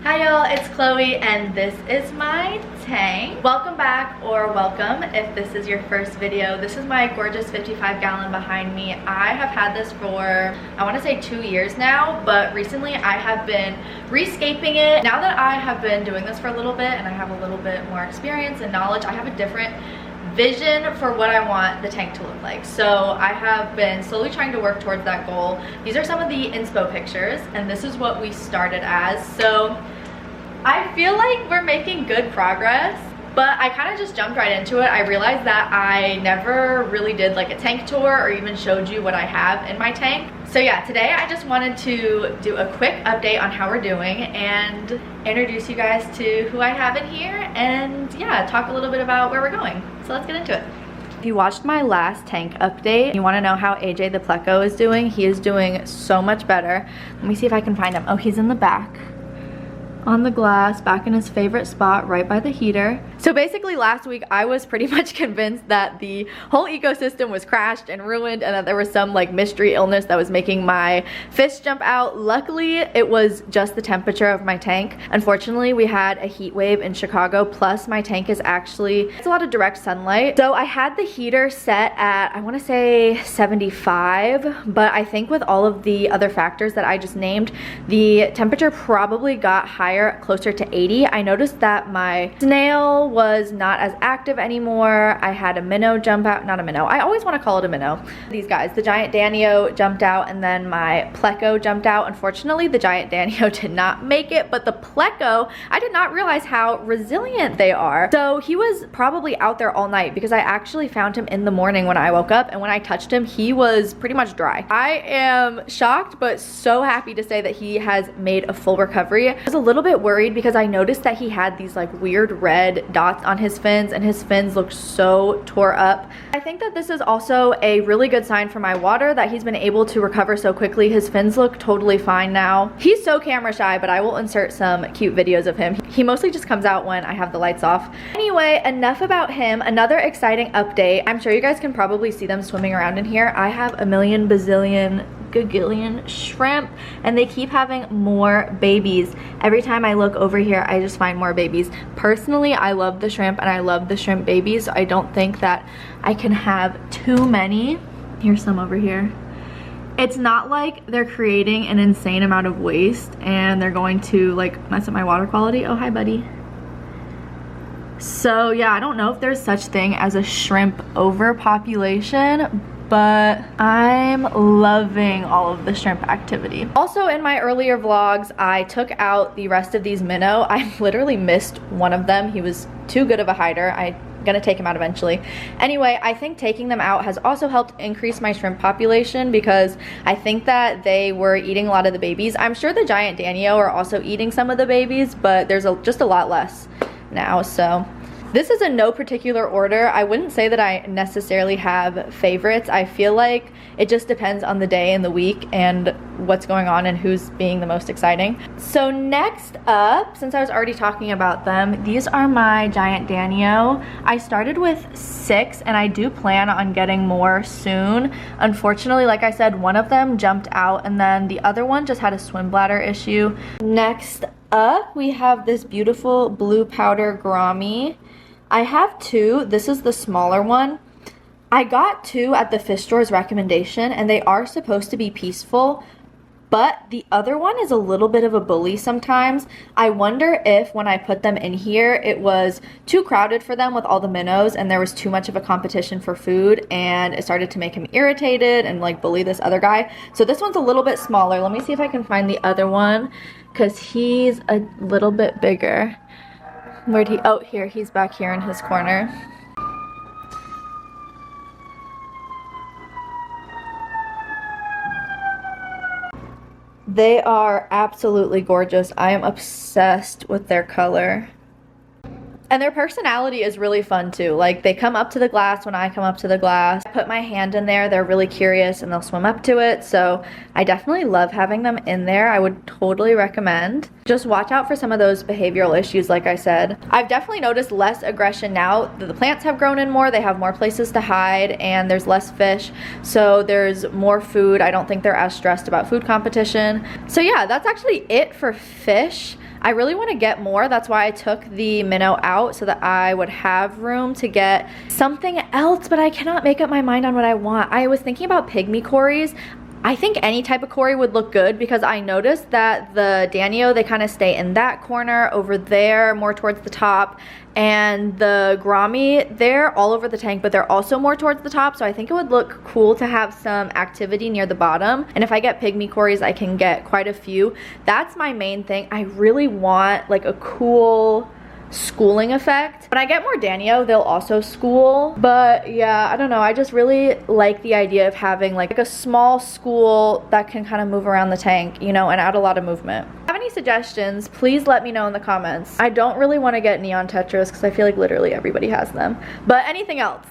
Hi y'all, it's Chloe and this is my tank. Welcome back, or welcome if this is your first video. This is my gorgeous 55-gallon behind me. I have had this for, I want to say 2 years now, but recently I have been rescaping it. Now that I have been doing this for a little bit and I have a little bit more experience and knowledge, I have a different vision for what I want the tank to look like. So I have been slowly trying to work towards that goal. These are some of the inspo pictures and this is what we started as. So I feel like we're making good progress, but I kind of just jumped right into it. I realized that I never really did like a tank tour or even showed you what I have in my tank. So yeah, today I just wanted to do a quick update on how we're doing and introduce you guys to who I have in here and yeah, talk a little bit about where we're going. So let's get into it. If you watched my last tank update, you want to know how AJ the Pleco is doing. He is doing so much better. Let me see if I can find him. Oh, he's in the back on the glass, back in his favorite spot right by the heater. So basically last week I was pretty much convinced that the whole ecosystem was crashed and ruined and that there was some like mystery illness that was making my fish jump out. Luckily it was just the temperature of my tank. Unfortunately we had a heat wave in Chicago, plus my tank is actually, it's a lot of direct sunlight. So I had the heater set at, I want to say 75, but I think with all of the other factors that I just named, the temperature probably got higher, closer to 80. I noticed that my Snail was not as active anymore. I had a minnow jump out, not a minnow, I always want to call it a minnow. These guys, the giant Danio jumped out and then my Pleco jumped out. Unfortunately the giant Danio did not make it, but the Pleco, I did not realize how resilient they are. So he was probably out there all night because I actually found him in the morning when I woke up, and when I touched him he was pretty much dry. I am shocked but so happy to say that he has made a full recovery. I was a little bit worried because I noticed that he had these like weird red dots on his fins and his fins looked so tore up. I think that this is also a really good sign for my water that he's been able to recover so quickly. His fins look totally fine now. He's so camera shy, but I will insert some cute videos of him. He mostly just comes out when I have the lights off. Anyway, enough about him. Another exciting update. I'm sure you guys can probably see them swimming around in here. I have a million bazillion gagillion shrimp and they keep having more babies. Every time I look over here I just find more babies. Personally I love the shrimp and I love the shrimp babies, so I don't think that I can have too many. Here's some over here. It's not like they're creating an insane amount of waste and they're going to like mess up my water quality. Oh, hi buddy. So yeah, I don't know if there's such thing as a shrimp overpopulation, but I'm loving all of the shrimp activity. Also in my earlier vlogs, I took out the rest of these minnow. I literally missed one of them. He was too good of a hider. I'm gonna take him out eventually. Anyway, I think taking them out has also helped increase my shrimp population because I think that they were eating a lot of the babies. I'm sure the giant Danio are also eating some of the babies, but there's just a lot less now, so. This is in no particular order. I wouldn't say that I necessarily have favorites. I feel like it just depends on the day and the week and what's going on and who's being the most exciting. So next up, since I was already talking about them, these are my giant Danio. I started with 6 and I do plan on getting more soon. Unfortunately, like I said, one of them jumped out and then the other one just had a swim bladder issue. Next up, we have this beautiful blue powder Gourami. I have 2. This is the smaller one. I got 2 at the fish store's recommendation and they are supposed to be peaceful, but the other one is a little bit of a bully sometimes. I wonder if when I put them in here it was too crowded for them with all the minnows and there was too much of a competition for food and it started to make him irritated and like bully this other guy. So this one's a little bit smaller. Let me see if I can find the other one because he's a little bit bigger. Where'd he, oh here, he's back here in his corner. They are absolutely gorgeous. I am obsessed with their color. And their personality is really fun too. Like they come up to the glass when I come up to the glass. I put my hand in there, they're really curious and they'll swim up to it. So I definitely love having them in there. I would totally recommend. Just watch out for some of those behavioral issues like I said. I've definitely noticed less aggression now that the plants have grown in more. They have more places to hide and there's less fish. So there's more food. I don't think they're as stressed about food competition. So yeah, that's actually it for fish. I really want to get more. That's why I took the minnow out, so that I would have room to get something else, but I cannot make up my mind on what I want. I was thinking about pygmy cories. I think any type of cory would look good because I noticed that the Danio, they kind of stay in that corner over there, more towards the top, and the Grami, they're all over the tank, but they're also more towards the top, so I think it would look cool to have some activity near the bottom. And if I get pygmy cories, I can get quite a few. That's my main thing. I really want like a cool schooling effect. When I get more Danio, they'll also school, but yeah, I don't know, I just really like the idea of having like a small school that can kind of move around the tank, you know, and add a lot of movement. If you have any suggestions, please let me know in the comments. I don't really want to get neon tetras because I feel like literally everybody has them, but anything else.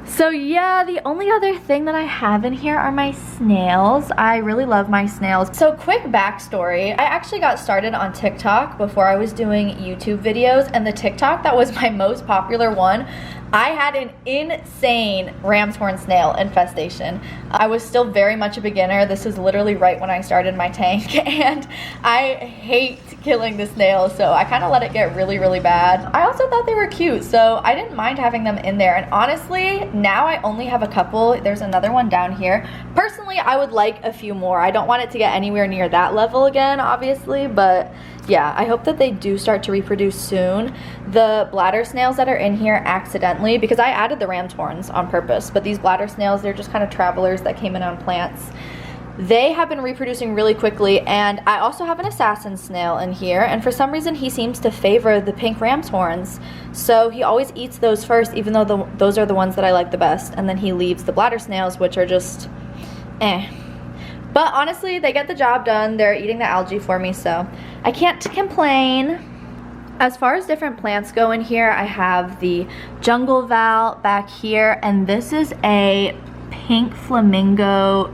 So yeah, the only other thing that I have in here are my snails. I really love my snails. So quick backstory, I actually got started on TikTok before I was doing YouTube videos, and the TikTok that was my most popular one, I had an insane ram's horn snail infestation. I was still very much a beginner. This is literally right when I started my tank, and I hate killing the snails, so I kind of let it get really, really bad. I also thought they were cute, so I didn't mind having them in there, and honestly, now I only have a couple. There's another one down here. Personally, I would like a few more. I don't want it to get anywhere near that level again, obviously, but yeah, I hope that they do start to reproduce soon. The bladder snails that are in here accidentally, because I added the ram's horns on purpose, but these bladder snails, they're just kind of travelers that came in on plants. They have been reproducing really quickly, and I also have an assassin snail in here, and for some reason he seems to favor the pink ram's horns, so he always eats those first, even though those are the ones that I like the best, and then he leaves the bladder snails, which are just eh. But honestly, they get the job done. They're eating the algae for me, so I can't complain. As far as different plants go in here, I have the jungle val back here, and this is a pink flamingo,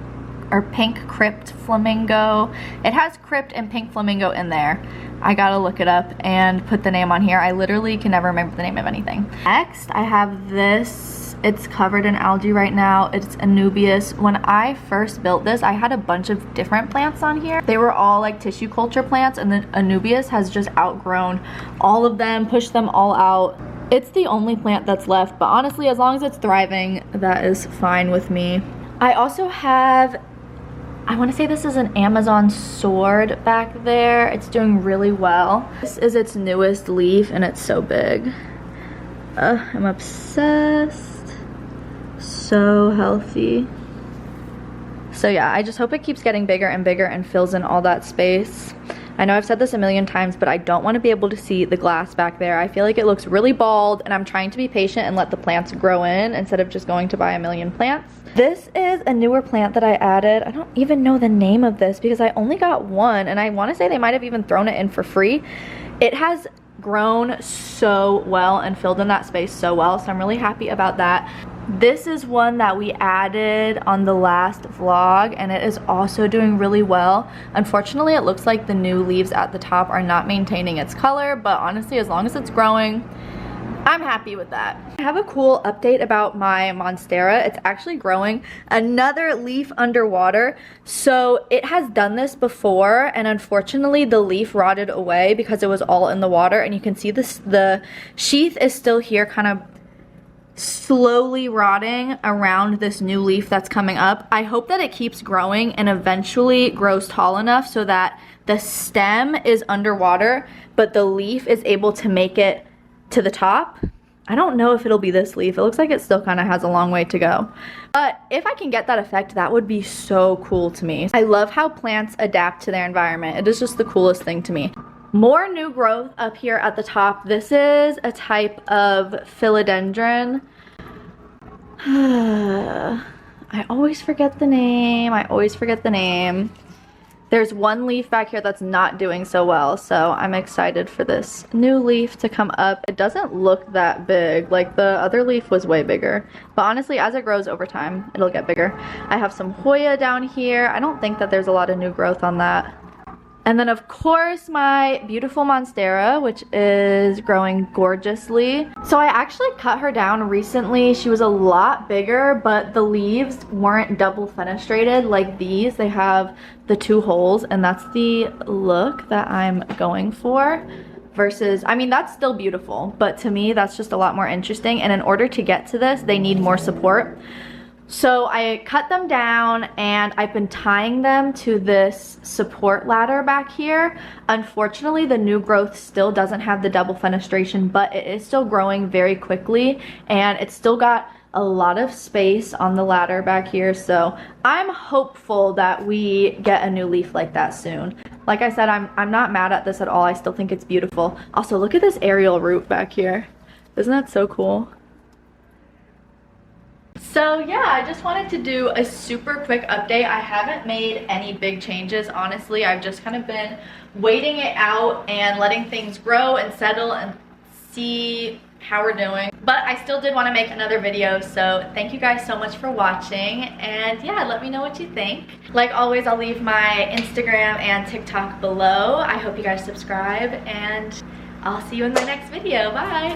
or pink crypt flamingo. It has crypt and pink flamingo in there. I gotta look it up and put the name on here. I literally can never remember the name of anything. Next, I have this. It's covered in algae right now. It's Anubias. When I first built this, I had a bunch of different plants on here. They were all like tissue culture plants, and then Anubias has just outgrown all of them, pushed them all out. It's the only plant that's left, but honestly, as long as it's thriving, that is fine with me. I also have, I want to say this is an Amazon sword back there. It's doing really well. This is its newest leaf, and it's so big. I'm obsessed. So healthy. So yeah, I just hope it keeps getting bigger and bigger and fills in all that space. I know I've said this a million times, but I don't want to be able to see the glass back there. I feel like it looks really bald, and I'm trying to be patient and let the plants grow in instead of just going to buy a million plants. This is a newer plant that I added. I don't even know the name of this because I only got one, and I want to say they might have even thrown it in for free. It has grown so well and filled in that space so well, so I'm really happy about that. This is one that we added on the last vlog, and it is also doing really well. Unfortunately, it looks like the new leaves at the top are not maintaining its color, but honestly, as long as it's growing, I'm happy with that. I have a cool update about my Monstera. It's actually growing another leaf underwater. So it has done this before, and unfortunately the leaf rotted away because it was all in the water, and you can see this, the sheath is still here, kind of slowly rotting around this new leaf that's coming up. I hope that it keeps growing and eventually grows tall enough so that the stem is underwater, but the leaf is able to make it to the top. I don't know if it'll be this leaf. It looks like it still kind of has a long way to go. But if I can get that effect, that would be so cool to me. I love how plants adapt to their environment. It is just the coolest thing to me. More new growth up here at the top. This is a type of philodendron. I always forget the name. There's one leaf back here that's not doing so well, so I'm excited for this new leaf to come up. It doesn't look that big, like the other leaf was way bigger, but honestly, as it grows over time, it'll get bigger. I have some Hoya down here. I don't think that there's a lot of new growth on that. And then of course my beautiful Monstera, which is growing gorgeously. So I actually cut her down recently. She was a lot bigger, but the leaves weren't double fenestrated like these. They have the 2 holes, and that's the look that I'm going for. Versus, I mean, that's still beautiful, but to me that's just a lot more interesting, and in order to get to this they need more support. So I cut them down and I've been tying them to this support ladder back here. Unfortunately, the new growth still doesn't have the double fenestration, but it is still growing very quickly, and it's still got a lot of space on the ladder back here. So I'm hopeful that we get a new leaf like that soon. Like I said, I'm not mad at this at all. I still think it's beautiful. Also, look at this aerial root back here. Isn't that so cool? So yeah, I just wanted to do a super quick update. I haven't made any big changes, honestly. I've just kind of been waiting it out and letting things grow and settle and see how we're doing. But I still did want to make another video, so thank you guys so much for watching, and yeah, let me know what you think. Like always, I'll leave my Instagram and TikTok below. I hope you guys subscribe, and I'll see you in my next video. Bye!